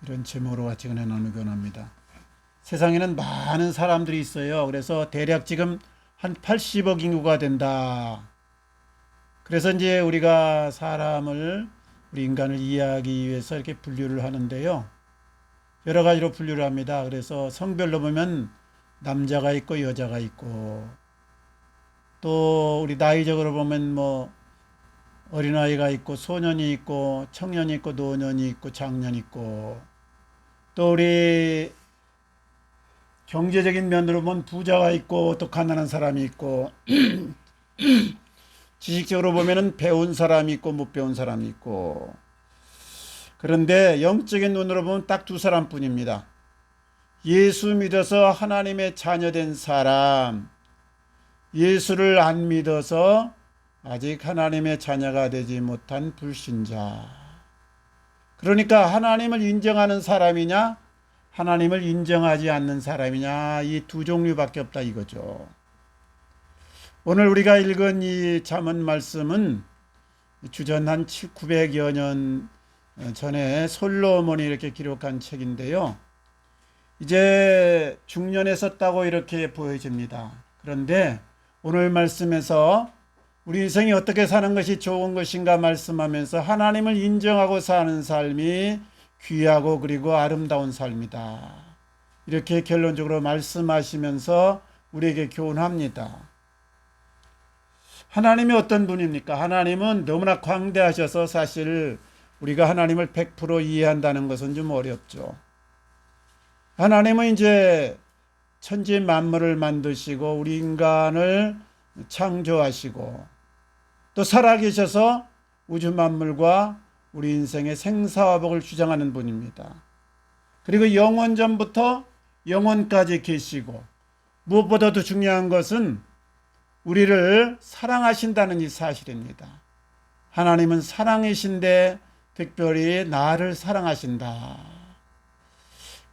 이런 제목으로 같이 은혜 나누기 원합니다. 세상에는 많은 사람들이 있어요. 그래서 대략 지금 한 80억 인구가 된다. 그래서 이제 우리가 우리 인간을 이해하기 위해서 이렇게 분류를 하는데요. 여러 가지로 분류를 합니다. 그래서 성별로 보면 남자가 있고 여자가 있고, 또 우리 나이적으로 보면 어린아이가 있고 소년이 있고 청년이 있고 노년이 있고 장년이 있고, 또 우리 경제적인 면으로 보면 부자가 있고 또 가난한 사람이 있고, 지식적으로 보면은 배운 사람이 있고 못 배운 사람이 있고, 그런데 영적인 눈으로 보면 딱 두 사람뿐입니다. 예수 믿어서 하나님의 자녀된 사람, 예수를 안 믿어서 아직 하나님의 자녀가 되지 못한 불신자. 그러니까 하나님을 인정하는 사람이냐, 하나님을 인정하지 않는 사람이냐, 이 두 종류밖에 없다 이거죠. 오늘 우리가 읽은 이 잠언 말씀은 주전 한 900여 년 전에 솔로몬이 이렇게 기록한 책인데요. 이제 중년에 썼다고 이렇게 보여집니다. 그런데 오늘 말씀에서 우리 인생이 어떻게 사는 것이 좋은 것인가 말씀하면서 하나님을 인정하고 사는 삶이 귀하고 그리고 아름다운 삶이다. 이렇게 결론적으로 말씀하시면서 우리에게 교훈합니다. 하나님이 어떤 분입니까? 하나님은 너무나 광대하셔서 사실 우리가 하나님을 100% 이해한다는 것은 좀 어렵죠. 하나님은 이제 천지 만물을 만드시고 우리 인간을 창조하시고 또 살아계셔서 우주 만물과 우리 인생의 생사화복을 주장하는 분입니다. 그리고 영원전부터 영원까지 계시고, 무엇보다도 중요한 것은 우리를 사랑하신다는 이 사실입니다. 하나님은 사랑이신데 특별히 나를 사랑하신다.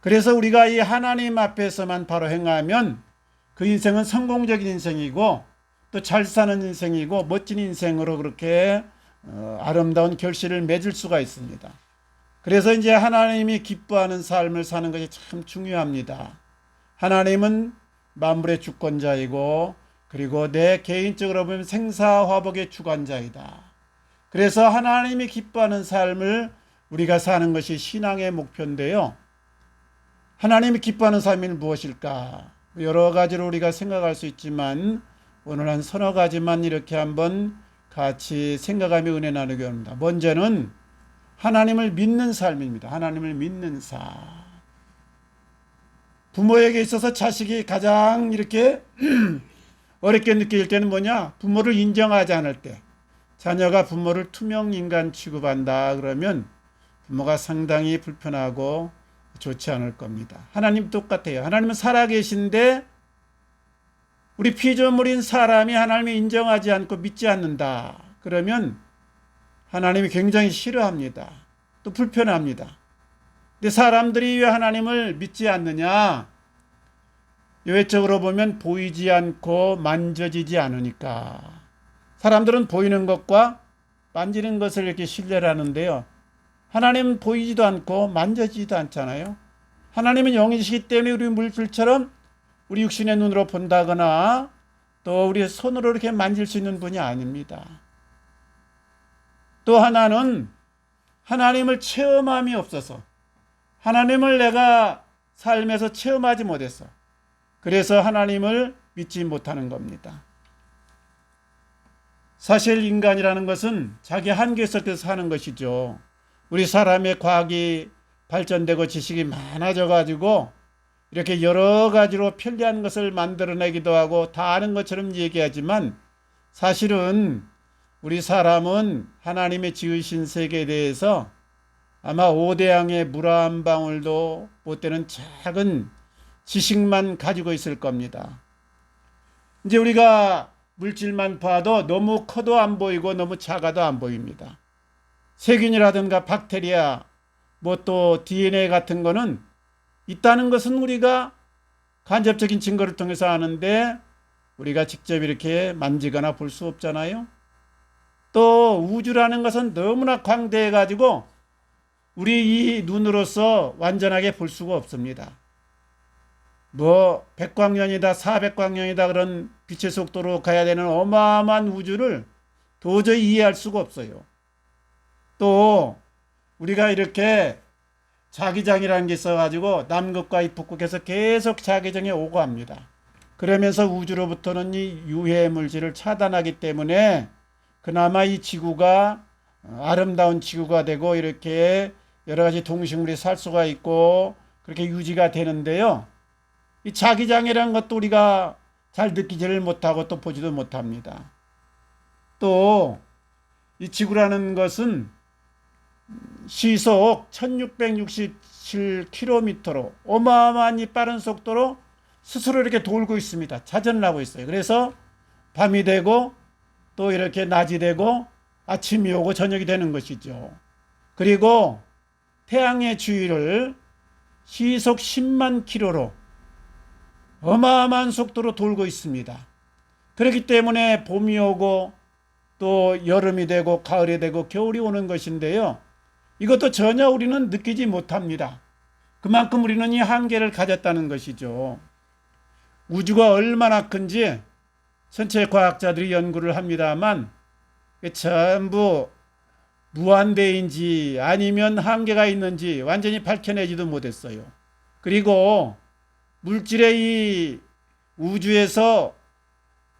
그래서 우리가 이 하나님 앞에서만 바로 행하면 그 인생은 성공적인 인생이고 또 잘 사는 인생이고 멋진 인생으로 그렇게 아름다운 결실을 맺을 수가 있습니다. 그래서 이제 하나님이 기뻐하는 삶을 사는 것이 참 중요합니다. 하나님은 만물의 주권자이고 그리고 내 개인적으로 보면 생사화복의 주관자이다. 그래서 하나님이 기뻐하는 삶을 우리가 사는 것이 신앙의 목표인데요. 하나님이 기뻐하는 삶이 무엇일까? 여러 가지로 우리가 생각할 수 있지만 오늘 한 서너 가지만 이렇게 한번 같이 생각하며 은혜 나누기 합니다. 먼저는 하나님을 믿는 삶입니다. 하나님을 믿는 삶. 부모에게 있어서 자식이 가장 이렇게 어렵게 느낄 때는 뭐냐? 부모를 인정하지 않을 때. 자녀가 부모를 투명인간 취급한다 그러면 부모가 상당히 불편하고 좋지 않을 겁니다. 하나님 똑같아요. 하나님은 살아계신데 우리 피조물인 사람이 하나님을 인정하지 않고 믿지 않는다. 그러면 하나님이 굉장히 싫어합니다. 또 불편합니다. 근데 사람들이 왜 하나님을 믿지 않느냐? 외적으로 보면 보이지 않고 만져지지 않으니까. 사람들은 보이는 것과 만지는 것을 이렇게 신뢰를 하는데요. 하나님은 보이지도 않고 만져지지도 않잖아요. 하나님은 영이시기 때문에 우리 물질처럼 우리 육신의 눈으로 본다거나 또 우리 손으로 이렇게 만질 수 있는 분이 아닙니다. 또 하나는 하나님을 체험함이 없어서 하나님을 내가 삶에서 체험하지 못했어. 그래서 하나님을 믿지 못하는 겁니다. 사실 인간이라는 것은 자기 한계 속에서 사는 것이죠. 우리 사람의 과학이 발전되고 지식이 많아져 가지고 이렇게 여러 가지로 편리한 것을 만들어내기도 하고 다 아는 것처럼 얘기하지만 사실은 우리 사람은 하나님의 지으신 세계에 대해서 아마 오대양의 물 한 방울도 못 되는 작은 지식만 가지고 있을 겁니다. 이제 우리가 물질만 봐도 너무 커도 안 보이고 너무 작아도 안 보입니다. 세균이라든가 박테리아, 또 DNA 같은 거는 있다는 것은 우리가 간접적인 증거를 통해서 아는데 우리가 직접 이렇게 만지거나 볼 수 없잖아요. 또 우주라는 것은 너무나 광대해가지고 우리 이 눈으로서 완전하게 볼 수가 없습니다. 뭐 100광년이다 400광년이다 그런 빛의 속도로 가야 되는 어마어마한 우주를 도저히 이해할 수가 없어요. 또 우리가 이렇게 자기장이라는 게 있어가지고 남극과 이 북극에서 계속 자기장에 오고 합니다. 그러면서 우주로부터는 이 유해 물질을 차단하기 때문에 그나마 이 지구가 아름다운 지구가 되고 이렇게 여러 가지 동식물이 살 수가 있고 그렇게 유지가 되는데요. 이 자기장이라는 것도 우리가 잘 느끼지를 못하고 또 보지도 못합니다. 또 이 지구라는 것은 시속 1667km로 어마어마한 이 빠른 속도로 스스로 이렇게 돌고 있습니다. 자전을 하고 있어요. 그래서 밤이 되고 또 이렇게 낮이 되고 아침이 오고 저녁이 되는 것이죠. 그리고 태양의 주위를 시속 10만 킬로로 어마어마한 속도로 돌고 있습니다. 그렇기 때문에 봄이 오고 또 여름이 되고 가을이 되고 겨울이 오는 것인데요. 이것도 전혀 우리는 느끼지 못합니다. 그만큼 우리는 이 한계를 가졌다는 것이죠. 우주가 얼마나 큰지 전체 과학자들이 연구를 합니다만 전부 무한대인지 아니면 한계가 있는지 완전히 밝혀내지도 못했어요. 그리고 물질의 이 우주에서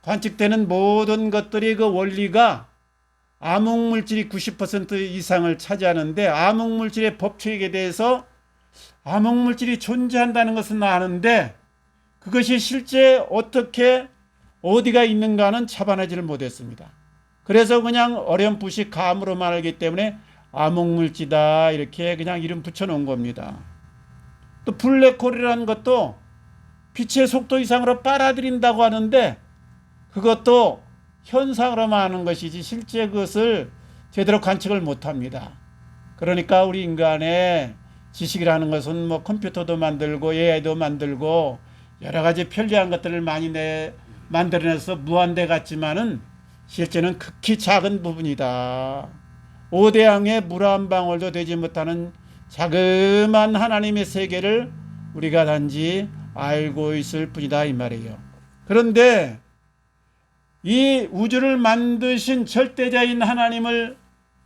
관측되는 모든 것들이 그 원리가 암흑물질이 90% 이상을 차지하는데 암흑물질의 법칙에 대해서 암흑물질이 존재한다는 것은 아는데 그것이 실제 어떻게 어디가 있는가는 잡아내지를 못했습니다. 그래서 그냥 어렴풋이 감으로만 알기 때문에 암흑물질이다 이렇게 그냥 이름 붙여놓은 겁니다. 또 블랙홀이라는 것도 빛의 속도 이상으로 빨아들인다고 하는데 그것도 현상으로만 아는 것이지 실제 그것을 제대로 관측을 못합니다. 그러니까 우리 인간의 지식이라는 것은 뭐 컴퓨터도 만들고 AI도 만들고 여러 가지 편리한 것들을 많이 만들어내서 무한대 같지만은 실제는 극히 작은 부분이다. 오대양의 물 한 방울도 되지 못하는 자그마한 하나님의 세계를 우리가 단지 알고 있을 뿐이다 이 말이에요. 그런데 이 우주를 만드신 절대자인 하나님을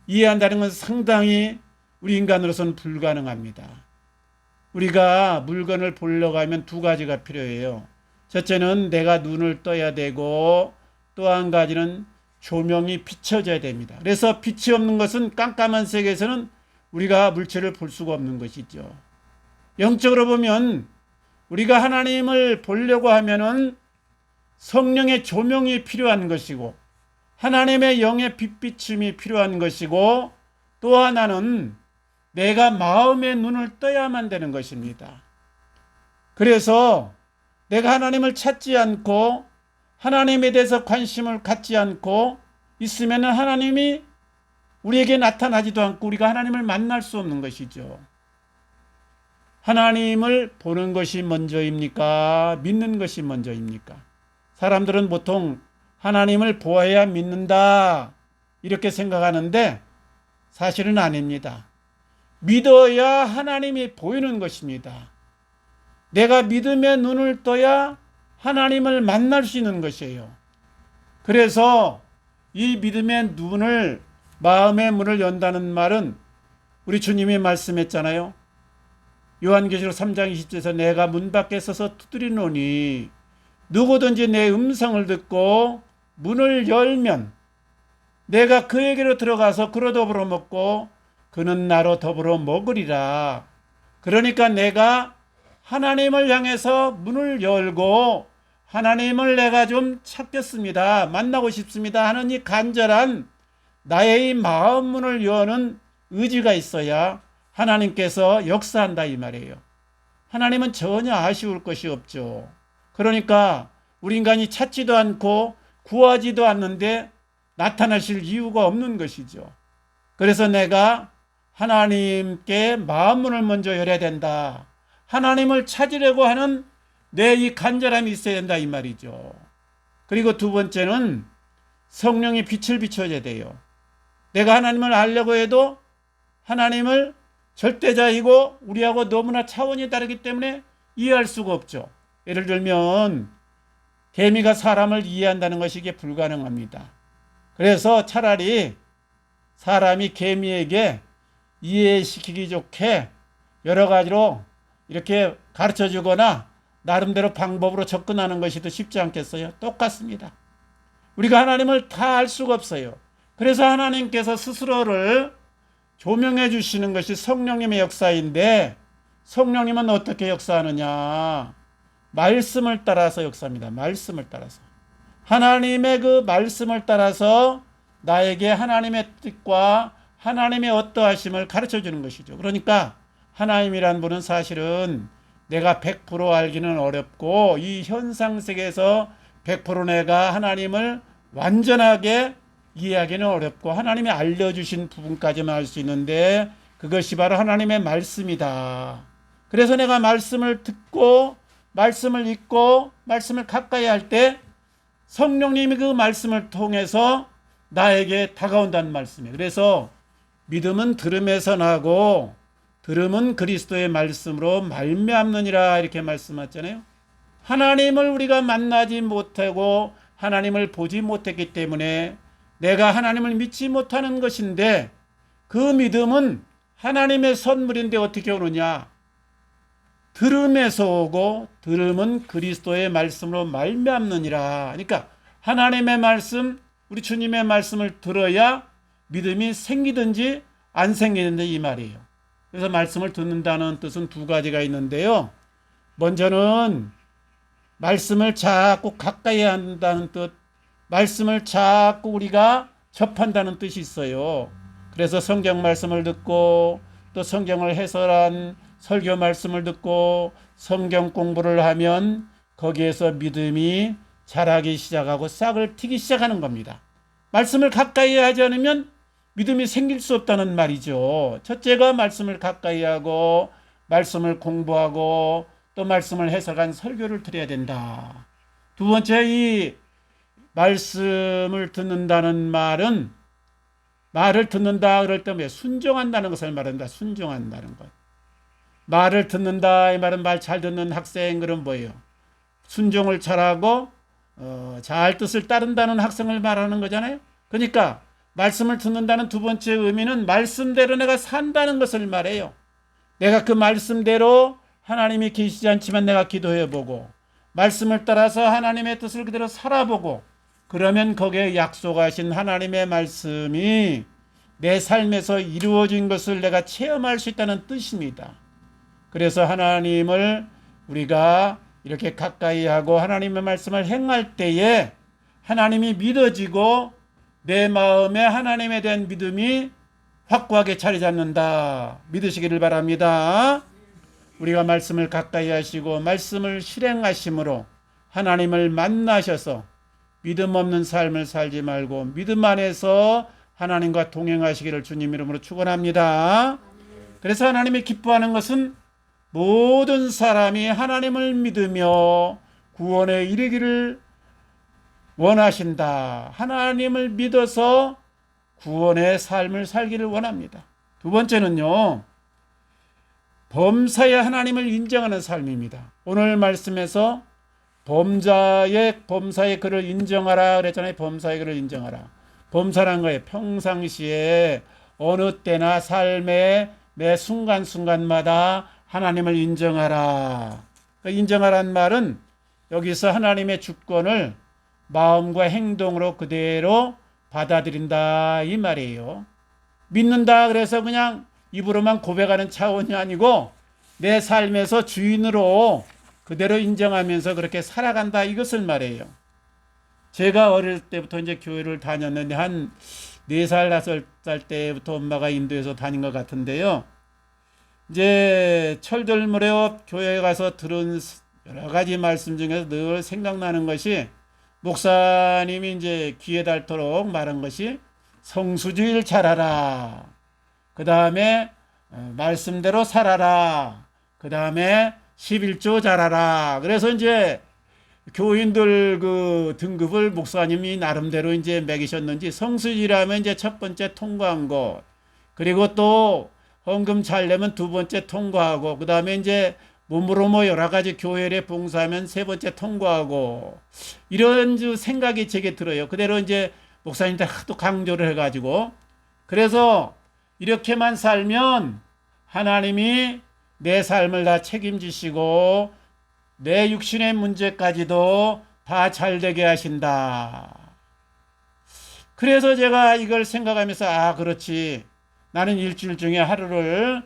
이해한다는 것은 상당히 우리 인간으로서는 불가능합니다. 우리가 물건을 보려고 하면 두 가지가 필요해요. 첫째는 내가 눈을 떠야 되고 또 한 가지는 조명이 비춰져야 됩니다. 그래서 빛이 없는 것은 깜깜한 세계에서는 우리가 물체를 볼 수가 없는 것이죠. 영적으로 보면 우리가 하나님을 보려고 하면은 성령의 조명이 필요한 것이고 하나님의 영의 빛비춤이 필요한 것이고 또 하나는 내가 마음의 눈을 떠야만 되는 것입니다. 그래서 내가 하나님을 찾지 않고 하나님에 대해서 관심을 갖지 않고 있으면 하나님이 우리에게 나타나지도 않고 우리가 하나님을 만날 수 없는 것이죠. 하나님을 보는 것이 먼저입니까? 믿는 것이 먼저입니까? 사람들은 보통 하나님을 보아야 믿는다 이렇게 생각하는데 사실은 아닙니다. 믿어야 하나님이 보이는 것입니다. 내가 믿음의 눈을 떠야 하나님을 만날 수 있는 것이에요. 그래서 이 믿음의 눈을 마음의 문을 연다는 말은 우리 주님이 말씀했잖아요. 요한계시록 3장 20절에서 내가 문 밖에 서서 두드리노니 누구든지 내 음성을 듣고 문을 열면 내가 그에게로 들어가서 그로 더불어 먹고 그는 나로 더불어 먹으리라. 그러니까 내가 하나님을 향해서 문을 열고 하나님을 내가 좀 찾겠습니다. 만나고 싶습니다 하는 이 간절한 나의 이 마음 문을 여는 의지가 있어야 하나님께서 역사한다 이 말이에요. 하나님은 전혀 아쉬울 것이 없죠. 그러니까 우리 인간이 찾지도 않고 구하지도 않는데 나타나실 이유가 없는 것이죠. 그래서 내가 하나님께 마음문을 먼저 열어야 된다. 하나님을 찾으려고 하는 내 이 간절함이 있어야 된다 이 말이죠. 그리고 두 번째는 성령의 빛을 비춰야 돼요. 내가 하나님을 알려고 해도 하나님을 절대자이고 우리하고 너무나 차원이 다르기 때문에 이해할 수가 없죠. 예를 들면 개미가 사람을 이해한다는 것이 이게 불가능합니다. 그래서 차라리 사람이 개미에게 이해시키기 좋게 여러 가지로 이렇게 가르쳐 주거나 나름대로 방법으로 접근하는 것이 더 쉽지 않겠어요? 똑같습니다. 우리가 하나님을 다 알 수가 없어요. 그래서 하나님께서 스스로를 조명해 주시는 것이 성령님의 역사인데, 성령님은 어떻게 역사하느냐? 말씀을 따라서 역사합니다. 말씀을 따라서. 하나님의 그 말씀을 따라서 나에게 하나님의 뜻과 하나님의 어떠하심을 가르쳐 주는 것이죠. 그러니까 하나님이란 분은 사실은 내가 100% 알기는 어렵고, 이 현상세계에서 100% 내가 하나님을 완전하게 이해하기는 어렵고, 하나님이 알려주신 부분까지만 알 수 있는데, 그것이 바로 하나님의 말씀이다. 그래서 내가 말씀을 듣고 말씀을 읽고 말씀을 가까이 할 때 성령님이 그 말씀을 통해서 나에게 다가온다는 말씀이에요. 그래서 믿음은 들음에서 나고 들음은 그리스도의 말씀으로 말미암느니라, 이렇게 말씀하잖아요. 하나님을 우리가 만나지 못하고 하나님을 보지 못했기 때문에 내가 하나님을 믿지 못하는 것인데, 그 믿음은 하나님의 선물인데 어떻게 오느냐? 들음에서 오고 들음은 그리스도의 말씀으로 말미암느니라. 그러니까 하나님의 말씀, 우리 주님의 말씀을 들어야 믿음이 생기든지 안 생기든지 이 말이에요. 그래서 말씀을 듣는다는 뜻은 두 가지가 있는데요. 먼저는 말씀을 자꾸 가까이 한다는 뜻, 말씀을 자꾸 우리가 접한다는 뜻이 있어요. 그래서 성경 말씀을 듣고 또 성경을 해설한 설교 말씀을 듣고 성경 공부를 하면 거기에서 믿음이 자라기 시작하고 싹을 트기 시작하는 겁니다. 말씀을 가까이 하지 않으면 믿음이 생길 수 없다는 말이죠. 첫째가 말씀을 가까이 하고 말씀을 공부하고 또 말씀을 해석한 설교를 드려야 된다. 두 번째, 이 말씀을 듣는다는 말은, 말을 듣는다 그럴 때 순종한다는 것을 말한다. 순종한다는 것. 말을 듣는다 이 말은 말 잘 듣는 학생, 그럼 뭐예요? 순종을 잘하고 잘 뜻을 따른다는 학생을 말하는 거잖아요. 그러니까 말씀을 듣는다는 두 번째 의미는 말씀대로 내가 산다는 것을 말해요. 내가 그 말씀대로 하나님이 계시지 않지만 내가 기도해보고 말씀을 따라서 하나님의 뜻을 그대로 살아보고, 그러면 거기에 약속하신 하나님의 말씀이 내 삶에서 이루어진 것을 내가 체험할 수 있다는 뜻입니다. 그래서 하나님을 우리가 이렇게 가까이 하고 하나님의 말씀을 행할 때에 하나님이 믿어지고 내 마음에 하나님에 대한 믿음이 확고하게 자리 잡는다. 믿으시기를 바랍니다. 우리가 말씀을 가까이 하시고 말씀을 실행하심으로 하나님을 만나셔서 믿음 없는 삶을 살지 말고 믿음 안에서 하나님과 동행하시기를 주님 이름으로 축원합니다. 그래서 하나님이 기뻐하는 것은 모든 사람이 하나님을 믿으며 구원에 이르기를 원하신다. 하나님을 믿어서 구원의 삶을 살기를 원합니다. 두 번째는요, 범사에 하나님을 인정하는 삶입니다. 오늘 말씀에서 범사의 그를 인정하라 그랬잖아요. 범사의 그를 인정하라. 범사란 거예요. 평상시에 어느 때나 삶의 매 순간순간마다 하나님을 인정하라. 인정하란 말은 여기서 하나님의 주권을 마음과 행동으로 그대로 받아들인다 이 말이에요. 믿는다 그래서 그냥 입으로만 고백하는 차원이 아니고 내 삶에서 주인으로 그대로 인정하면서 그렇게 살아간다, 이것을 말해요. 제가 어릴 때부터 이제 교회를 다녔는데 한 4살, 5살 때부터 엄마가 인도해서 다닌 것 같은데요. 이제 철들 무렵 교회에 가서 들은 여러 가지 말씀 중에서 늘 생각나는 것이, 목사님이 이제 귀에 닳도록 말한 것이 성수주의를 잘하라. 그 다음에 말씀대로 살아라. 그 다음에 11조 잘하라. 그래서 이제 교인들 그 등급을 목사님이 나름대로 이제 매기셨는지 성수주의라면 이제 첫 번째 통과한 것, 그리고 또 헌금 잘 내면 두 번째 통과하고, 그 다음에 이제 몸으로 뭐 여러 가지 교회에 봉사하면 세 번째 통과하고, 이런 생각이 제게 들어요. 그대로 이제 목사님들 하도 강조를 해가지고, 그래서 이렇게만 살면 하나님이 내 삶을 다 책임지시고 내 육신의 문제까지도 다 잘되게 하신다. 그래서 제가 이걸 생각하면서 그렇지. 나는 일주일 중에 하루를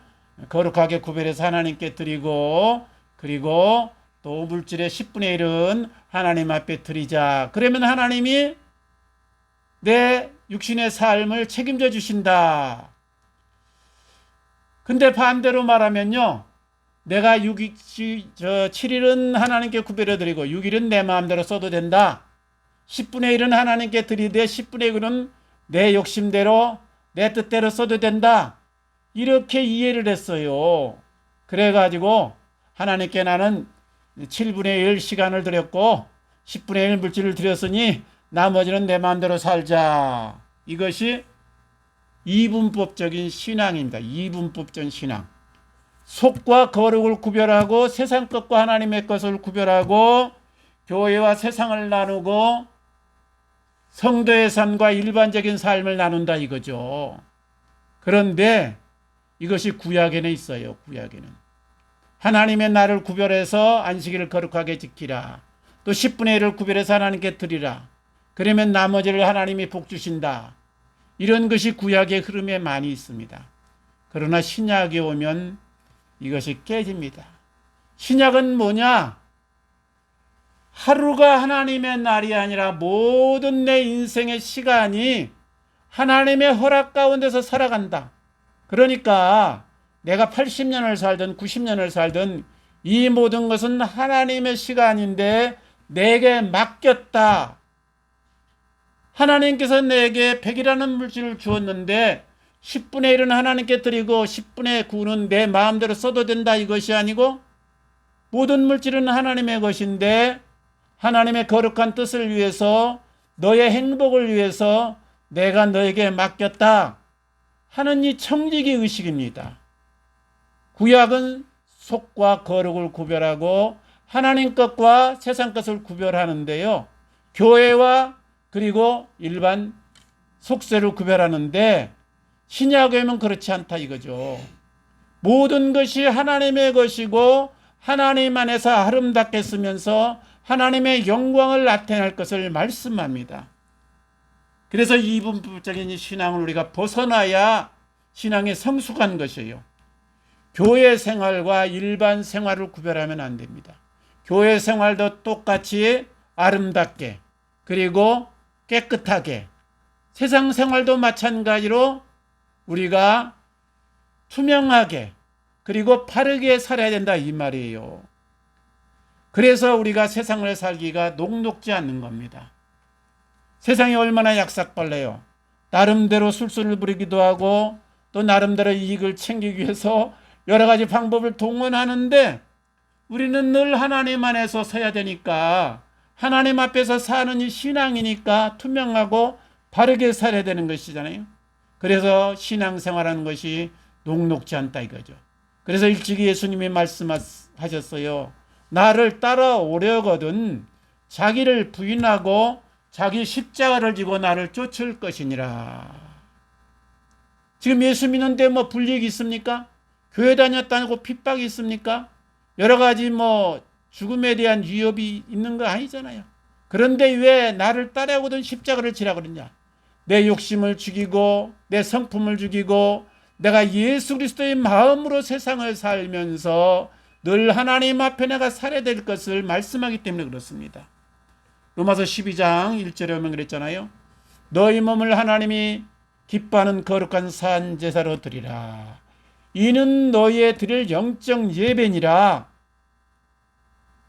거룩하게 구별해서 하나님께 드리고, 그리고 또 물질의 10분의 1은 하나님 앞에 드리자. 그러면 하나님이 내 육신의 삶을 책임져 주신다. 근데 반대로 말하면요, 내가 7일은 하나님께 구별해 드리고 6일은 내 마음대로 써도 된다. 10분의 1은 하나님께 드리되 10분의 1은 내 욕심대로 내 뜻대로 써도 된다. 이렇게 이해를 했어요. 그래가지고 하나님께 나는 7분의 1 시간을 드렸고 10분의 1 물질을 드렸으니 나머지는 내 마음대로 살자. 이것이 이분법적인 신앙입니다. 이분법적인 신앙. 속과 거룩을 구별하고 세상 것과 하나님의 것을 구별하고 교회와 세상을 나누고 성도의 삶과 일반적인 삶을 나눈다 이거죠. 그런데 이것이 구약에는 있어요. 구약에는. 하나님의 날을 구별해서 안식일을 거룩하게 지키라. 또 10분의 1을 구별해서 하나님께 드리라. 그러면 나머지를 하나님이 복 주신다. 이런 것이 구약의 흐름에 많이 있습니다. 그러나 신약에 오면 이것이 깨집니다. 신약은 뭐냐? 하루가 하나님의 날이 아니라 모든 내 인생의 시간이 하나님의 허락 가운데서 살아간다. 그러니까 내가 80년을 살든 90년을 살든 이 모든 것은 하나님의 시간인데 내게 맡겼다. 하나님께서 내게 100이라는 물질을 주었는데 10분의 1은 하나님께 드리고 10분의 9는 내 마음대로 써도 된다 이것이 아니고 모든 물질은 하나님의 것인데 하나님의 거룩한 뜻을 위해서 너의 행복을 위해서 내가 너에게 맡겼다 하는 이 청지기 의식입니다. 구약은 속과 거룩을 구별하고 하나님 것과 세상 것을 구별하는데요. 교회와 그리고 일반 속세를 구별하는데 신약에 오면 그렇지 않다 이거죠. 모든 것이 하나님의 것이고 하나님 안에서 아름답게 쓰면서 하나님의 영광을 나타낼 것을 말씀합니다. 그래서 이분법적인 신앙을 우리가 벗어나야 신앙이 성숙한 것이에요. 교회 생활과 일반 생활을 구별하면 안 됩니다. 교회 생활도 똑같이 아름답게 그리고 깨끗하게 세상 생활도 마찬가지로 우리가 투명하게 그리고 바르게 살아야 된다 이 말이에요. 그래서 우리가 세상을 살기가 녹록지 않는 겁니다. 세상이 얼마나 약삭빨래요. 나름대로 술술을 부리기도 하고 또 나름대로 이익을 챙기기 위해서 여러 가지 방법을 동원하는데 우리는 늘 하나님 안에서 서야 되니까 하나님 앞에서 사는 이 신앙이니까 투명하고 바르게 살아야 되는 것이잖아요. 그래서 신앙생활하는 것이 녹록지 않다 이거죠. 그래서 일찍이 예수님이 말씀하셨어요. 나를 따라오려거든 자기를 부인하고 자기 십자가를 지고 나를 쫓을 것이니라. 지금 예수 믿는데 뭐 불이익이 있습니까? 교회 다녔다고 핍박이 있습니까? 여러 가지 뭐 죽음에 대한 위협이 있는 거 아니잖아요. 그런데 왜 나를 따라오거든 십자가를 지라 그러냐? 내 욕심을 죽이고 내 성품을 죽이고 내가 예수 그리스도의 마음으로 세상을 살면서 늘 하나님 앞에 내가 살아야 될 것을 말씀하기 때문에 그렇습니다. 로마서 12장 1절에 오면 그랬잖아요. 너희 몸을 하나님이 기뻐하는 거룩한 산 제사로 드리라. 이는 너희의 드릴 영적 예배니라.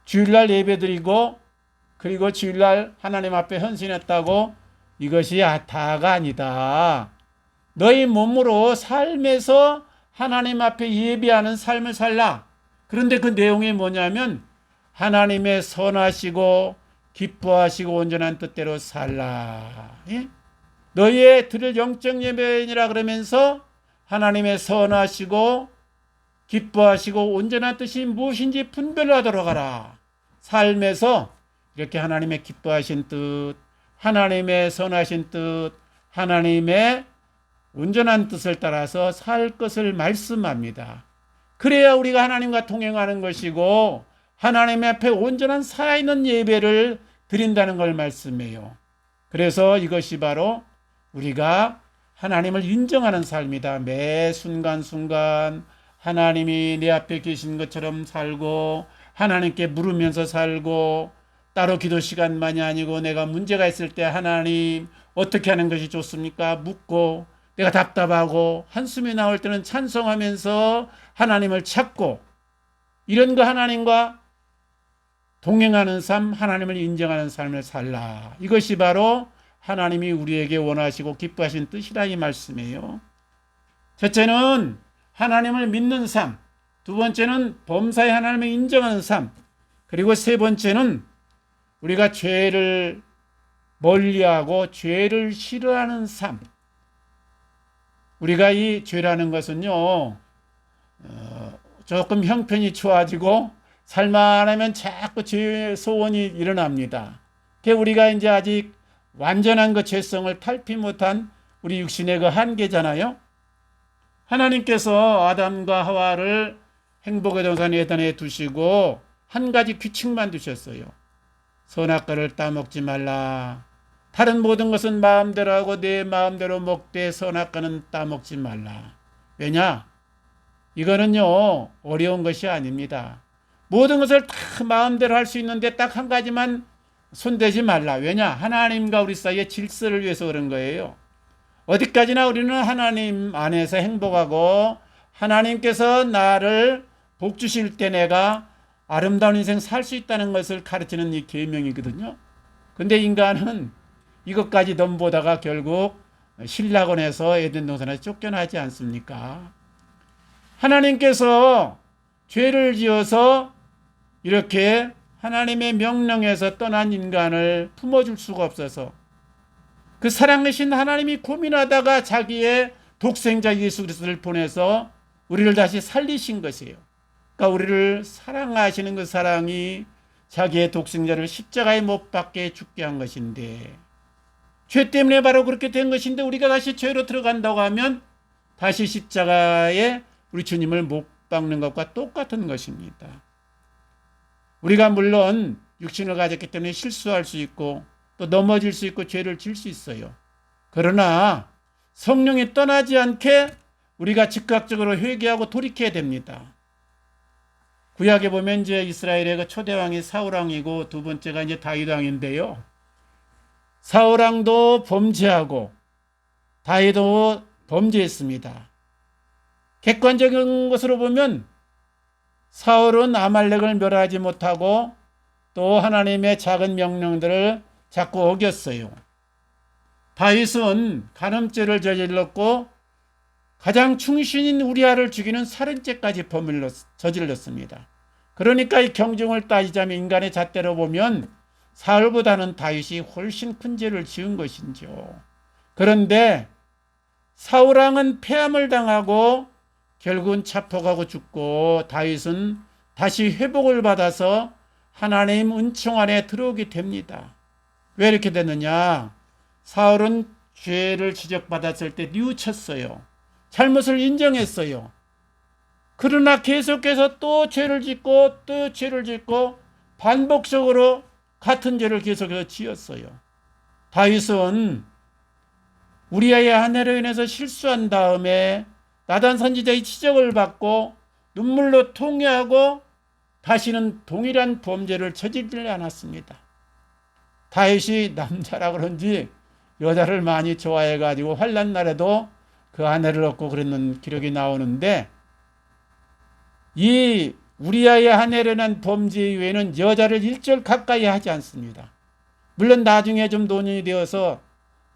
주일날 예배 드리고 그리고 주일날 하나님 앞에 헌신했다고 이것이 다가 아니다. 너희 몸으로 삶에서 하나님 앞에 예배하는 삶을 살라. 그런데 그 내용이 뭐냐면 하나님의 선하시고 기뻐하시고 온전한 뜻대로 살라. 예? 너희의 드릴 영적 예배니라 그러면서 하나님의 선하시고 기뻐하시고 온전한 뜻이 무엇인지 분별하도록 하라. 삶에서 이렇게 하나님의 기뻐하신 뜻, 하나님의 선하신 뜻, 하나님의 온전한 뜻을 따라서 살 것을 말씀합니다. 그래야 우리가 하나님과 동행하는 것이고 하나님 앞에 온전한 살아있는 예배를 드린다는 걸 말씀해요. 그래서 이것이 바로 우리가 하나님을 인정하는 삶이다. 매 순간순간 하나님이 내 앞에 계신 것처럼 살고 하나님께 물으면서 살고 따로 기도 시간만이 아니고 내가 문제가 있을 때 하나님 어떻게 하는 것이 좋습니까? 묻고 내가 답답하고 한숨이 나올 때는 찬송하면서 하나님을 찾고 이런 거 하나님과 동행하는 삶, 하나님을 인정하는 삶을 살라. 이것이 바로 하나님이 우리에게 원하시고 기뻐하신 뜻이라 이 말씀이에요. 첫째는 하나님을 믿는 삶, 두 번째는 범사에 하나님을 인정하는 삶, 그리고 세 번째는 우리가 죄를 멀리하고 죄를 싫어하는 삶. 우리가 이 죄라는 것은요, 조금 형편이 좋아지고 살만하면 자꾸 죄의 소원이 일어납니다. 우리가 이제 아직 완전한 그 죄성을 탈피 못한 우리 육신의 그 한계잖아요. 하나님께서 아담과 하와를 행복의 동산 에덴에 두시고 한 가지 규칙만 두셨어요. 선악과를 따먹지 말라. 다른 모든 것은 마음대로 하고 내 마음대로 먹되 선악과는 따먹지 말라. 왜냐? 이거는요, 어려운 것이 아닙니다. 모든 것을 다 마음대로 할 수 있는데 딱 한 가지만 손대지 말라. 왜냐? 하나님과 우리 사이의 질서를 위해서 그런 거예요. 어디까지나 우리는 하나님 안에서 행복하고 하나님께서 나를 복 주실 때 내가 아름다운 인생 살 수 있다는 것을 가르치는 이 계명이거든요. 근데 인간은 이것까지 넘보다가 결국 신락원에서 에덴 동산에서 쫓겨나지 않습니까? 하나님께서 죄를 지어서 이렇게 하나님의 명령에서 떠난 인간을 품어줄 수가 없어서 그 사랑하신 하나님이 고민하다가 자기의 독생자 예수 그리스도를 보내서 우리를 다시 살리신 것이에요. 그러니까 우리를 사랑하시는 그 사랑이 자기의 독생자를 십자가에 못 박게 죽게 한 것인데, 죄 때문에 바로 그렇게 된 것인데 우리가 다시 죄로 들어간다고 하면 다시 십자가에 우리 주님을 못 박는 것과 똑같은 것입니다. 우리가 물론 육신을 가졌기 때문에 실수할 수 있고 또 넘어질 수 있고 죄를 질 수 있어요. 그러나 성령이 떠나지 않게 우리가 즉각적으로 회개하고 돌이켜야 됩니다. 구약에 보면 이제 이스라엘의 그 초대왕이 사울왕이고 두 번째가 이제 다윗왕인데요. 사울왕도 범죄하고 다윗도 범죄했습니다. 객관적인 것으로 보면 사울은 아말렉을 멸하지 못하고 또 하나님의 작은 명령들을 자꾸 어겼어요. 다윗은 간음죄를 저질렀고 가장 충신인 우리아를 죽이는 살인죄까지 저질렀습니다. 그러니까 이 경중을 따지자면 인간의 잣대로 보면 사울보다는 다윗이 훨씬 큰 죄를 지은 것이죠. 그런데 사울왕은 폐함을 당하고 결국은 자폭하고 죽고 다윗은 다시 회복을 받아서 하나님 은총 안에 들어오게 됩니다. 왜 이렇게 됐느냐? 사울은 죄를 지적받았을 때 뉘우쳤어요. 잘못을 인정했어요. 그러나 계속해서 또 죄를 짓고 또 죄를 짓고 반복적으로 같은 죄를 계속해서 지었어요. 다윗은 우리아의 아내로 인해서 실수한 다음에 나단 선지자의 지적을 받고 눈물로 통회하고 다시는 동일한 범죄를 저지르지 않았습니다. 다윗이 남자라 그런지 여자를 많이 좋아해가지고 환난 날에도 그 아내를 얻고 그랬는 기록이 나오는데, 이 우리아의 아내로 난 범죄 이외에는 여자를 일절 가까이 하지 않습니다. 물론 나중에 좀 논의이 되어서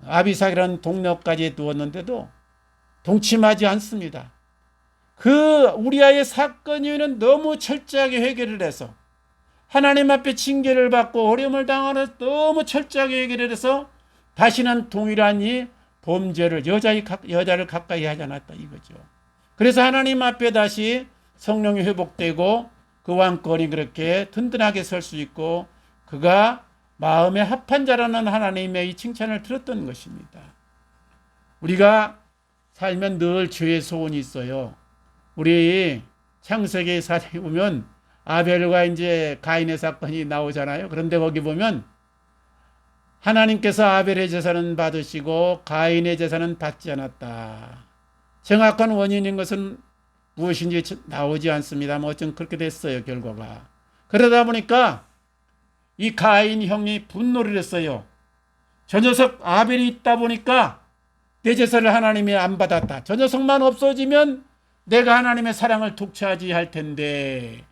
아비삭이라는 동료까지 두었는데도 동침하지 않습니다. 그 우리아의 사건 이후에는 너무 철저하게 회개를 해서 하나님 앞에 징계를 받고 어려움을 당하는 너무 철저하게 회개를 해서 다시는 동일한 이 범죄를 여자를 가까이 하지 않았다 이거죠. 그래서 하나님 앞에 다시 성령이 회복되고 그 왕권이 그렇게 든든하게 설 수 있고 그가 마음에 합한 자라는 하나님의 이 칭찬을 들었던 것입니다. 우리가 살면 늘 죄의 소원이 있어요. 우리 창세기 사장에 보면 아벨과 이제 가인의 사건이 나오잖아요. 그런데 거기 보면 하나님께서 아벨의 제사는 받으시고 가인의 제사는 받지 않았다. 정확한 원인인 것은 무엇인지 나오지 않습니다만 어쨌든 그렇게 됐어요, 결과가. 그러다 보니까 이 가인 형이 분노를 했어요. 저 녀석 아벨이 있다 보니까 내 제사를 하나님이 안 받았다. 저 녀석만 없어지면 내가 하나님의 사랑을 독차지 할 텐데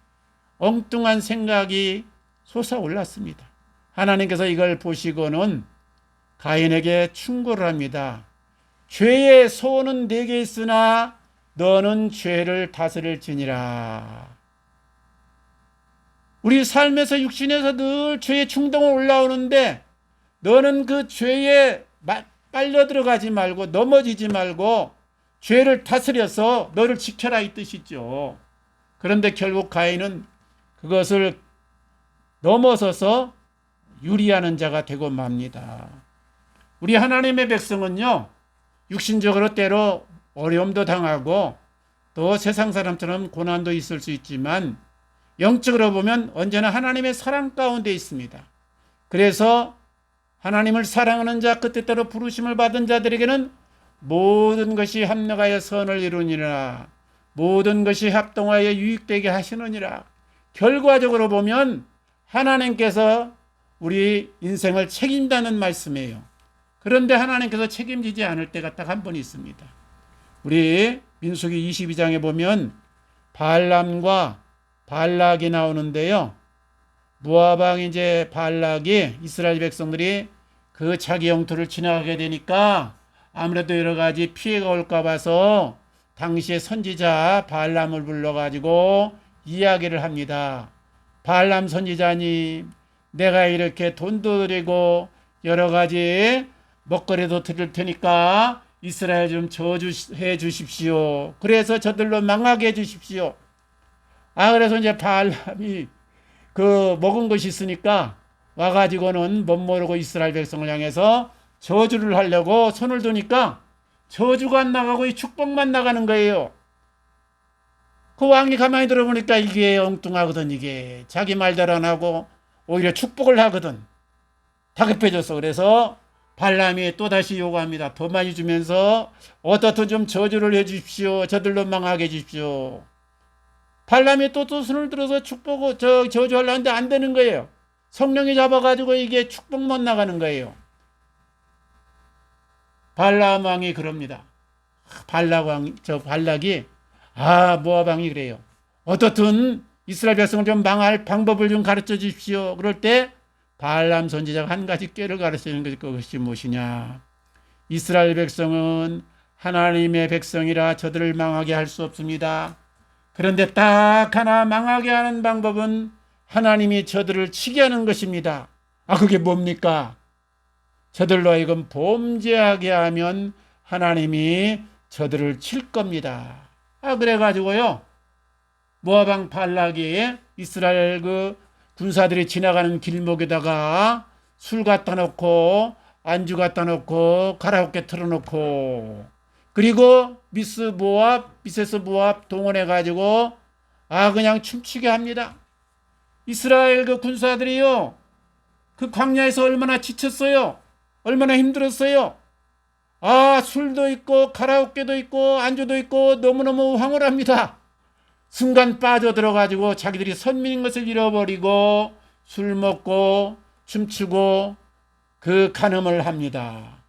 엉뚱한 생각이 솟아올랐습니다. 하나님께서 이걸 보시고는 가인에게 충고를 합니다. 죄의 소원은 내게 있으나 너는 죄를 다스릴지니라. 우리 삶에서 육신에서 늘 죄의 충동이 올라오는데 너는 그 죄에 빨려 들어가지 말고 넘어지지 말고 죄를 다스려서 너를 지켜라 이 뜻이죠. 그런데 결국 가인은 그것을 넘어서서 유리하는 자가 되고 맙니다. 우리 하나님의 백성은요, 육신적으로 때로 어려움도 당하고 또 세상 사람처럼 고난도 있을 수 있지만 영적으로 보면 언제나 하나님의 사랑 가운데 있습니다. 그래서 하나님을 사랑하는 자, 그 때때로 부르심을 받은 자들에게는 모든 것이 합력하여 선을 이루니라. 모든 것이 합동하여 유익되게 하시느니라. 결과적으로 보면 하나님께서 우리 인생을 책임다는 말씀이에요. 그런데 하나님께서 책임지지 않을 때가 딱 한 번 있습니다. 우리 민수기 22장에 보면 발람과 발락이 나오는데요. 모압 왕 이제 발락이 이스라엘 백성들이 그 자기 영토를 지나가게 되니까 아무래도 여러 가지 피해가 올까 봐서 당시에 선지자 발람을 불러가지고 이야기를 합니다. 발람 선지자님, 내가 이렇게 돈도 드리고 여러 가지 먹거리도 드릴 테니까 이스라엘 좀 저주해 주십시오. 그래서 저들로 망하게 해 주십시오. 그래서 이제 발람이 그 먹은 것이 있으니까 와가지고는 못 모르고 이스라엘 백성을 향해서 저주를 하려고 손을 드니까 저주가 안 나가고 이 축복만 나가는 거예요. 그 왕이 가만히 들어보니까 이게 엉뚱하거든. 이게 자기 말대로 안 하고 오히려 축복을 하거든. 다급해졌어. 그래서 발람이 또다시 요구합니다. 더 많이 주면서 어떻든 좀 저주를 해 주십시오. 저들로 망하게 해 주십시오. 발람이 또 손을 들어서 저주하려고 하는데 안 되는 거예요. 성령이 잡아가지고 이게 축복만 나가는 거예요. 발람 왕이 그럽니다. 발락이 모압 왕이 그래요. 어떻든 이스라엘 백성을 좀 망할 방법을 좀 가르쳐 주십시오. 그럴 때 발람 선지자가 한 가지 꾀를 가르치는 것이 무엇이냐. 이스라엘 백성은 하나님의 백성이라 저들을 망하게 할 수 없습니다. 그런데 딱 하나 망하게 하는 방법은 하나님이 저들을 치게 하는 것입니다. 그게 뭡니까? 저들로 하여금 범죄하게 하면 하나님이 저들을 칠 겁니다. 그래가지고요, 모압 왕 발락이 이스라엘 그 군사들이 지나가는 길목에다가 술 갖다 놓고 안주 갖다 놓고 가라오케 틀어놓고 그리고 미세스 모압 동원해가지고 그냥 춤추게 합니다. 이스라엘 그 군사들이요, 그 광야에서 얼마나 지쳤어요. 얼마나 힘들었어요. 술도 있고 가라오케도 있고 안주도 있고 너무너무 황홀합니다. 순간 빠져들어가지고 자기들이 선민인 것을 잃어버리고 술 먹고 춤추고 그 간음을 합니다.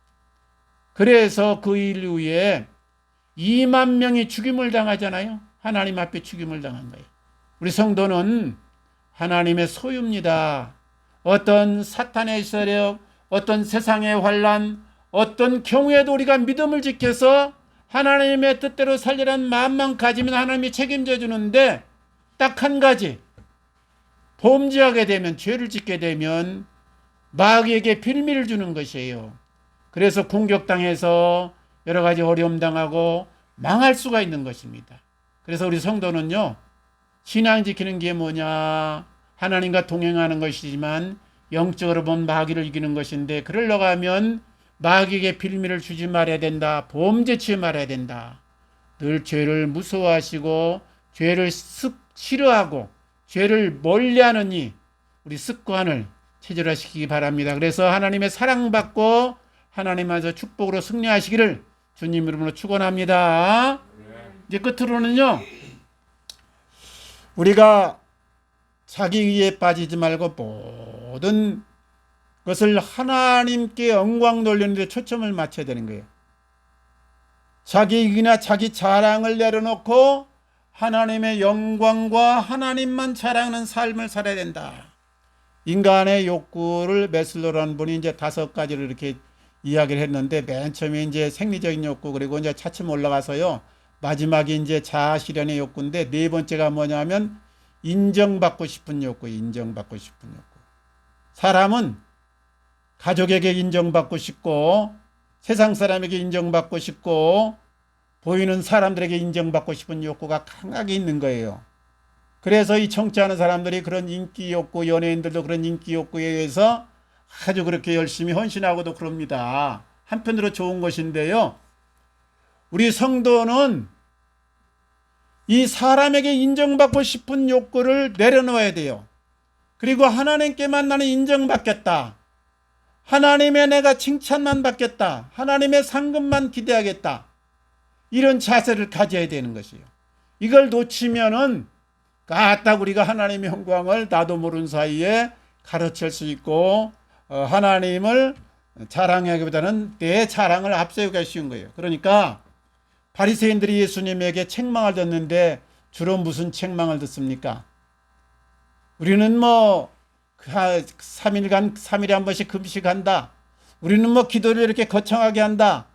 그래서 그 일 후에 2만 명이 죽임을 당하잖아요. 하나님 앞에 죽임을 당한 거예요. 우리 성도는 하나님의 소유입니다. 어떤 사탄의 세력, 어떤 세상의 환란, 어떤 경우에도 우리가 믿음을 지켜서 하나님의 뜻대로 살리라는 마음만 가지면 하나님이 책임져 주는데 딱 한 가지, 범죄하게 되면, 죄를 짓게 되면 마귀에게 빌미를 주는 것이에요. 그래서 공격당해서 여러 가지 어려움 당하고 망할 수가 있는 것입니다. 그래서 우리 성도는요, 신앙 지키는 게 뭐냐? 하나님과 동행하는 것이지만 영적으로 보면 마귀를 이기는 것인데, 그러려고 하면 마귀에게 빌미를 주지 말아야 된다. 범죄치 말아야 된다. 늘 죄를 무서워하시고 죄를 싫어하고 죄를 멀리하느니 우리 습관을 체질화시키기 바랍니다. 그래서 하나님의 사랑받고 하나님 안에서 축복으로 승리하시기를 주님 이름으로 축원합니다. 이제 끝으로는요, 우리가 자기에 빠지지 말고 모든 것을 하나님께 영광 돌리는 데 초점을 맞춰야 되는 거예요. 자기 이기나 자기 자랑을 내려놓고 하나님의 영광과 하나님만 자랑하는 삶을 살아야 된다. 인간의 욕구를 메슬로라는 분이 이제 5가지를 이렇게 이야기를 했는데, 맨 처음에 이제 생리적인 욕구, 그리고 이제 차츰 올라가서요, 마지막에 이제 자아 실현의 욕구인데, 4번째가 뭐냐면 인정받고 싶은 욕구, 인정받고 싶은 욕구. 사람은 가족에게 인정받고 싶고, 세상 사람에게 인정받고 싶고, 보이는 사람들에게 인정받고 싶은 욕구가 강하게 있는 거예요. 그래서 이 청취하는 사람들이 그런 인기 욕구, 연예인들도 그런 인기 욕구에 의해서 아주 그렇게 열심히 헌신하고도 그럽니다. 한편으로 좋은 것인데요, 우리 성도는 이 사람에게 인정받고 싶은 욕구를 내려놓아야 돼요. 그리고 하나님께만 나는 인정받겠다. 하나님의 내가 칭찬만 받겠다. 하나님의 상급만 기대하겠다. 이런 자세를 가져야 되는 것이에요. 이걸 놓치면은 까딱 우리가 하나님의 영광을 나도 모르는 사이에 가르칠 수 있고, 하나님을 자랑하기보다는 내 자랑을 앞세우기가 쉬운 거예요. 그러니까 바리새인들이 예수님에게 책망을 듣는데 주로 무슨 책망을 듣습니까? 우리는 뭐 3일간 3일에 한 번씩 금식한다. 우리는 뭐 기도를 이렇게 거창하게 한다.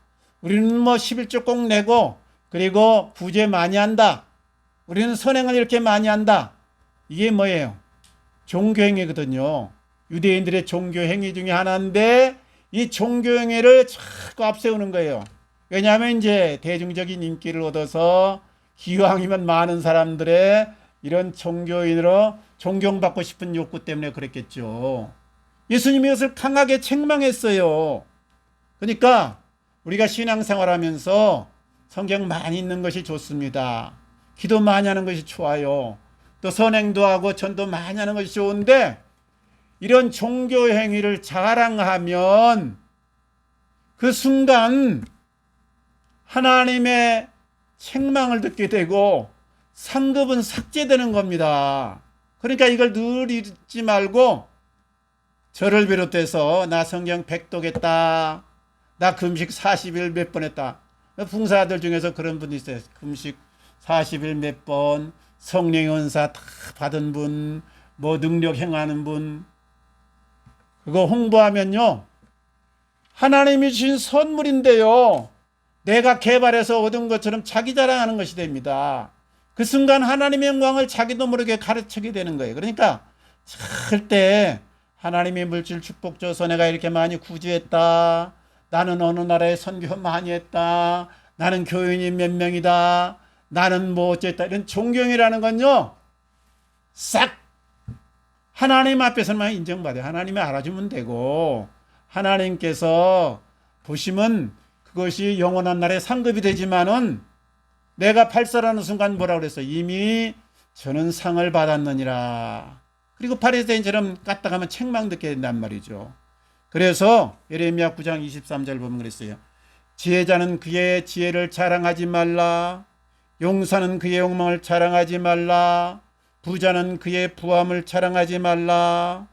우리는 뭐 11조 꼭 내고, 그리고 구제 많이 한다. 우리는 선행을 이렇게 많이 한다. 이게 뭐예요? 종교행위거든요. 유대인들의 종교행위 중에 하나인데, 이 종교행위를 자꾸 앞세우는 거예요. 왜냐하면 이제 대중적인 인기를 얻어서 기왕이면 많은 사람들의 이런 종교인으로 존경받고 싶은 욕구 때문에 그랬겠죠. 예수님이 이것을 강하게 책망했어요. 그러니까 우리가 신앙생활하면서 성경 많이 읽는 것이 좋습니다. 기도 많이 하는 것이 좋아요. 또 선행도 하고 전도 많이 하는 것이 좋은데, 이런 종교 행위를 자랑하면 그 순간 하나님의 책망을 듣게 되고 상급은 삭제되는 겁니다. 그러니까 이걸 늘 잊지 말고, 저를 비롯해서 나 성경 100도겠다. 나 금식 40일 몇 번 했다. 봉사들 중에서 그런 분이 있어요. 금식 40일 몇 번, 성령의 은사 다 받은 분, 뭐 능력 행하는 분. 그거 홍보하면요, 하나님이 주신 선물인데요, 내가 개발해서 얻은 것처럼 자기 자랑하는 것이 됩니다. 그 순간 하나님의 영광을 자기도 모르게 가르치게 되는 거예요. 그러니까 절대 하나님의 물질 축복 줘서 내가 이렇게 많이 구제했다. 나는 어느 나라에 선교 많이 했다. 나는 교인이 몇 명이다. 나는 뭐 어쨌다. 이런 존경이라는 건요, 싹 하나님 앞에서만 인정받아요. 하나님이 알아주면 되고, 하나님께서 보시면 그것이 영원한 날에 상급이 되지만은, 내가 발설하는 순간 뭐라고 그랬어요? 이미 저는 상을 받았느니라. 그리고 바리새인처럼 까딱하면 책망 듣게 된단 말이죠. 그래서 예레미야 9장 23절 보면 그랬어요. 지혜자는 그의 지혜를 자랑하지 말라. 용사는 그의 욕망을 자랑하지 말라. 부자는 그의 부함을 자랑하지 말라.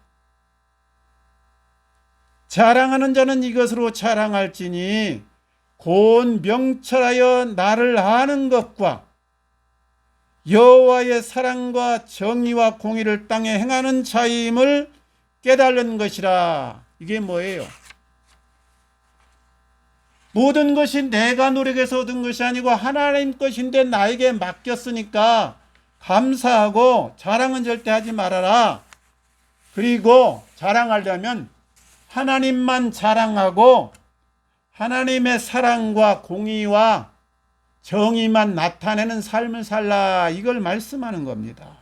자랑하는 자는 이것으로 자랑할지니 곧 명철하여 나를 아는 것과 여호와의 사랑과 정의와 공의를 땅에 행하는 자임을 깨달은 것이라. 이게 뭐예요? 모든 것이 내가 노력해서 얻은 것이 아니고 하나님 것인데 나에게 맡겼으니까 감사하고 자랑은 절대 하지 말아라. 그리고 자랑하려면 하나님만 자랑하고 하나님의 사랑과 공의와 정의만 나타내는 삶을 살라, 이걸 말씀하는 겁니다.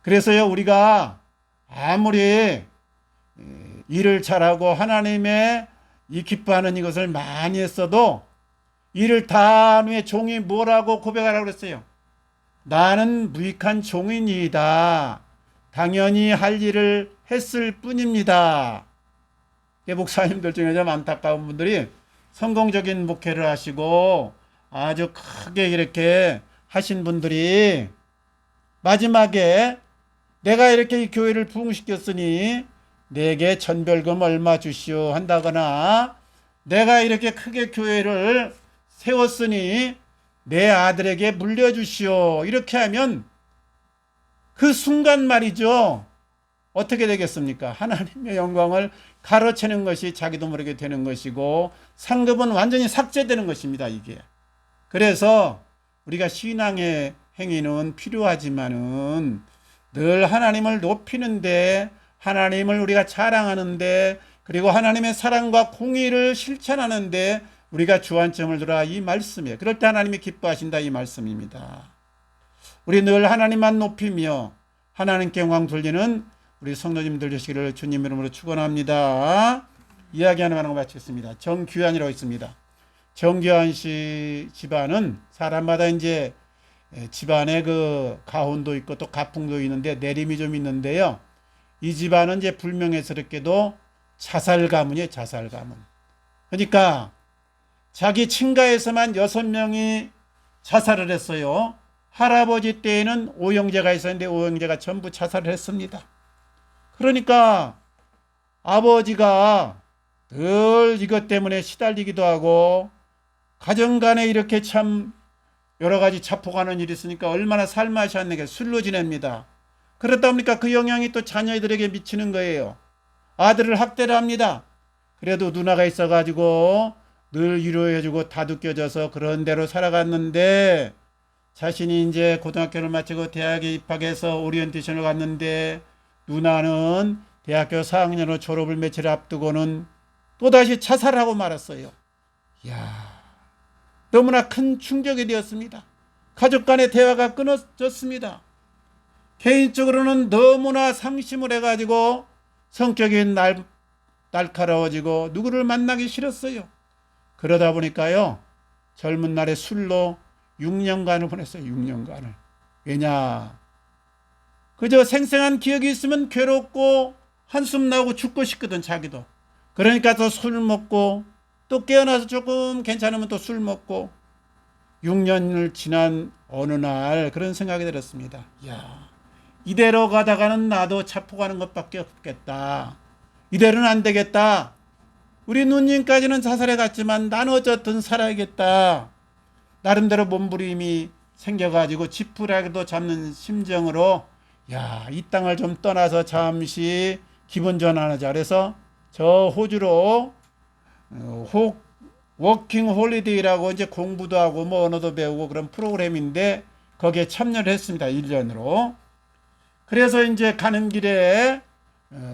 그래서요, 우리가 아무리 일을 잘하고 하나님의 이 기뻐하는 이것을 많이 했어도 이를 다 한 후에 종이 뭐라고 고백하라고 그랬어요? 나는 무익한 종이니이다. 당연히 할 일을 했을 뿐입니다. 목사님들 중에 좀 안타까운 분들이 성공적인 목회를 하시고 아주 크게 이렇게 하신 분들이 마지막에 내가 이렇게 이 교회를 부흥시켰으니 내게 전별금 얼마 주시오 한다거나, 내가 이렇게 크게 교회를 세웠으니 내 아들에게 물려주시오, 이렇게 하면 그 순간 말이죠, 어떻게 되겠습니까? 하나님의 영광을 가로채는 것이 자기도 모르게 되는 것이고 상급은 완전히 삭제되는 것입니다, 이게. 그래서 우리가 신앙의 행위는 필요하지만은 늘 하나님을 높이는데, 하나님을 우리가 자랑하는데, 그리고 하나님의 사랑과 공의를 실천하는데 우리가 주안점을 두라, 이 말씀이에요. 그럴 때 하나님이 기뻐하신다, 이 말씀입니다. 우리 늘 하나님만 높이며 하나님께 영광 돌리는 우리 성도님들 되시기를 주님 이름으로 축원합니다. 이야기 하나만 하고 마치겠습니다. 정규환이라고 있습니다. 정규환 씨 집안은 사람마다 이제 집안에 그 가훈도 있고 또 가풍도 있는데 내림이 좀 있는데요. 이 집안은 이제 불명예스럽게도 자살 가문이에요. 자살 가문. 그러니까 자기 친가에서만 6명이 자살을 했어요. 할아버지 때에는 5형제가 있었는데 5형제가 전부 자살을 했습니다. 그러니까 아버지가 늘 이것 때문에 시달리기도 하고 가정 간에 이렇게 참 여러 가지 자폭하는 일이 있으니까 얼마나 살맛이 안 나게 술로 지냅니다. 그러다 보니까 그 영향이 또 자녀들에게 미치는 거예요. 아들을 학대를 합니다. 그래도 누나가 있어가지고 늘 위로해주고 다독여줘서 그런 대로 살아갔는데, 자신이 이제 고등학교를 마치고 대학에 입학해서 오리엔테이션을 갔는데 누나는 대학교 4학년으로 졸업을 며칠 앞두고는 또다시 자살하고 말았어요. 이야, 너무나 큰 충격이 되었습니다. 가족 간의 대화가 끊어졌습니다. 개인적으로는 너무나 상심을 해가지고 성격이 날카로워지고 누구를 만나기 싫었어요. 그러다 보니까요, 젊은 날에 술로 6년간을 보냈어요. 6년간을. 왜냐? 그저 생생한 기억이 있으면 괴롭고 한숨 나오고 죽고 싶거든, 자기도. 그러니까 더 술 먹고 또 깨어나서 조금 괜찮으면 또 술 먹고, 6년을 지난 어느 날 그런 생각이 들었습니다. 이야, 이대로 가다가는 나도 자폭하는 것밖에 없겠다. 이대로는 안 되겠다. 우리 누님까지는 자살해 갔지만 나는 어쨌든 살아야겠다. 나름대로 몸부림이 생겨가지고 지푸라기도 잡는 심정으로, 야, 이 땅을 좀 떠나서 잠시 기분 전환하자. 그래서 저 호주로 워킹 홀리데이라고 이제 공부도 하고 뭐 언어도 배우고 그런 프로그램인데 거기에 참여를 했습니다. 1년으로. 그래서 이제 가는 길에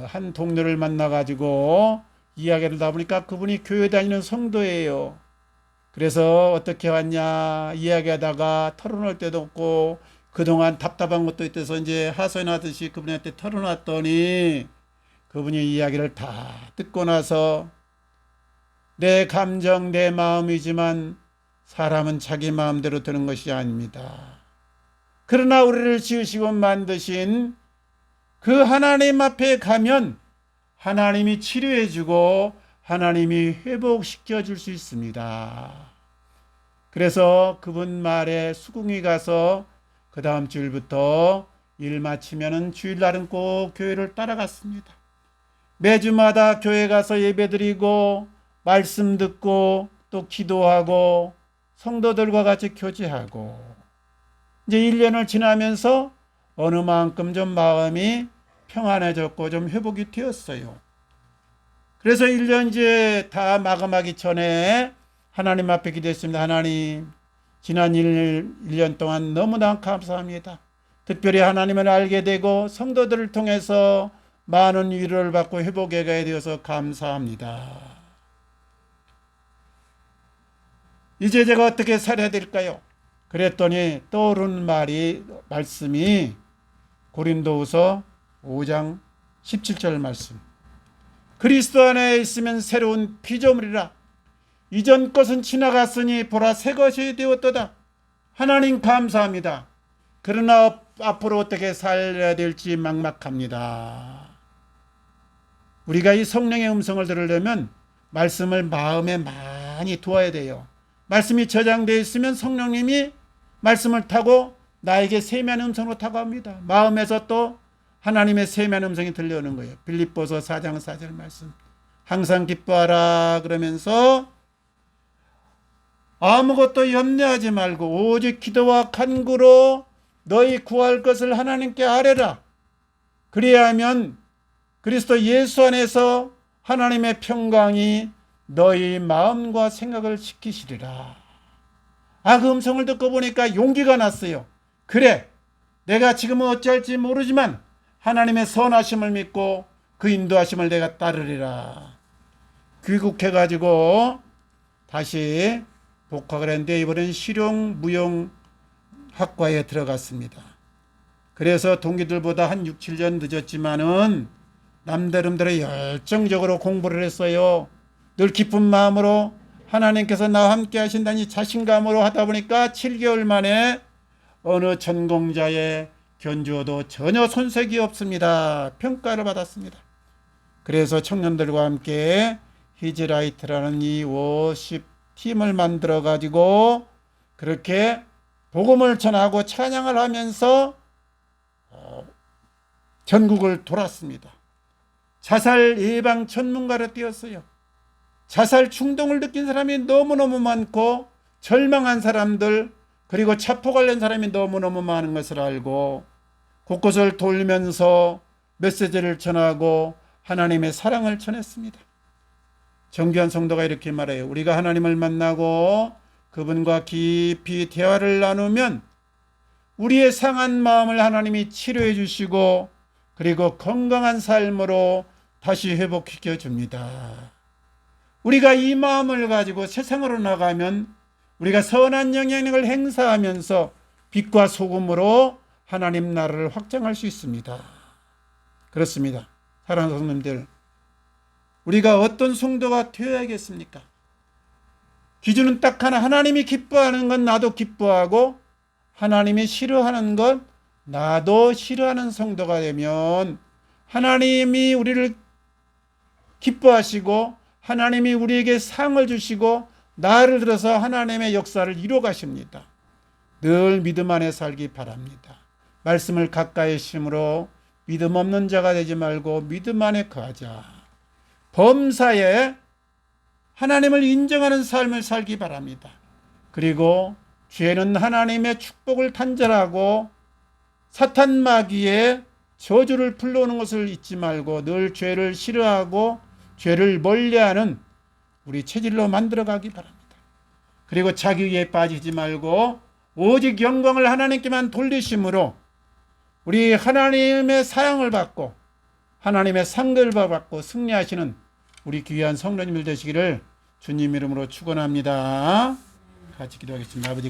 한 동료를 만나가지고 이야기를 하다 보니까 그분이 교회 다니는 성도예요. 그래서 어떻게 왔냐 이야기하다가 털어놓을 때도 없고 그동안 답답한 것도 있어서 이제 하소연하듯이 그분한테 털어놨더니 그분이 이야기를 다 듣고 나서, 내 감정, 내 마음이지만 사람은 자기 마음대로 되는 것이 아닙니다. 그러나 우리를 지으시고 만드신 그 하나님 앞에 가면 하나님이 치료해주고 하나님이 회복시켜 줄 수 있습니다. 그래서 그분 말에 수긍이 가서 그 다음 주일부터 일 마치면은 주일날은 꼭 교회를 따라갔습니다. 매주마다 교회 가서 예배드리고 말씀 듣고 또 기도하고 성도들과 같이 교제하고, 이제 1년을 지나면서 어느 만큼 좀 마음이 평안해졌고 좀 회복이 되었어요. 그래서 1년 이제 다 마감하기 전에 하나님 앞에 기도했습니다. 하나님, 지난 1년 동안 너무나 감사합니다. 특별히 하나님을 알게 되고 성도들을 통해서 많은 위로를 받고 회복하게 되어서 감사합니다. 이제 제가 어떻게 살아야 될까요? 그랬더니 떠오른 말씀이 고린도후서 5장 17절 말씀. 그리스도 안에 있으면 새로운 피조물이라. 이전 것은 지나갔으니 보라 새 것이 되었도다. 하나님 감사합니다. 그러나 앞으로 어떻게 살아야 될지 막막합니다. 우리가 이 성령의 음성을 들으려면 말씀을 마음에 많이 두어야 돼요. 말씀이 저장되어 있으면 성령님이 말씀을 타고 나에게 세미한 음성으로 다가옵니다. 마음에서 또 하나님의 세미한 음성이 들려오는 거예요. 빌립보서 4장 4절 말씀. 항상 기뻐하라 그러면서 아무것도 염려하지 말고 오직 기도와 간구로 너희 구할 것을 하나님께 아뢰라. 그래야 하면 그리스도 예수 안에서 하나님의 평강이 너희 마음과 생각을 지키시리라. 그 음성을 듣고 보니까 용기가 났어요. 그래, 내가 지금은 어찌할지 모르지만 하나님의 선하심을 믿고 그 인도하심을 내가 따르리라. 귀국해가지고 다시 복학을 했는데 이번엔 실용무용학과에 들어갔습니다. 그래서 동기들보다 한 6, 7년 늦었지만은 남대름대로 열정적으로 공부를 했어요. 늘 기쁜 마음으로 하나님께서 나와 함께 하신다니 자신감으로 하다 보니까 7개월 만에 어느 전공자의 견주어도 전혀 손색이 없습니다. 평가를 받았습니다. 그래서 청년들과 함께 히즈라이트라는 이 워십 팀을 만들어 가지고 그렇게 복음을 전하고 찬양을 하면서 전국을 돌았습니다. 자살 예방 전문가로 뛰었어요. 자살 충동을 느낀 사람이 너무너무 많고 절망한 사람들 그리고 체포 관련 사람이 너무너무 많은 것을 알고 곳곳을 돌면서 메시지를 전하고 하나님의 사랑을 전했습니다. 정규한 성도가 이렇게 말해요. 우리가 하나님을 만나고 그분과 깊이 대화를 나누면 우리의 상한 마음을 하나님이 치료해 주시고 그리고 건강한 삶으로 다시 회복시켜 줍니다. 우리가 이 마음을 가지고 세상으로 나가면 우리가 선한 영향력을 행사하면서 빛과 소금으로 하나님 나라를 확장할 수 있습니다. 그렇습니다. 사랑하는 성도님들, 우리가 어떤 성도가 되어야겠습니까? 기준은 딱 하나. 하나님이 기뻐하는 건 나도 기뻐하고 하나님이 싫어하는 건 나도 싫어하는 성도가 되면 하나님이 우리를 기뻐하시고 하나님이 우리에게 상을 주시고 나를 들어서 하나님의 역사를 이루어 가십니다. 늘 믿음 안에 살기 바랍니다. 말씀을 가까이 심으로 믿음 없는 자가 되지 말고 믿음 안에 거하자. 범사에 하나님을 인정하는 삶을 살기 바랍니다. 그리고 죄는 하나님의 축복을 단절하고 사탄 마귀의 저주를 불러오는 것을 잊지 말고 늘 죄를 싫어하고 죄를 멀리하는 우리 체질로 만들어가기 바랍니다. 그리고 자기에 빠지지 말고 오직 영광을 하나님께만 돌리심으로 우리 하나님의 사랑을 받고 하나님의 상급을 받고 승리하시는 우리 귀한 성도님들 되시기를 주님 이름으로 축원합니다. 같이 기도하겠습니다. 아버지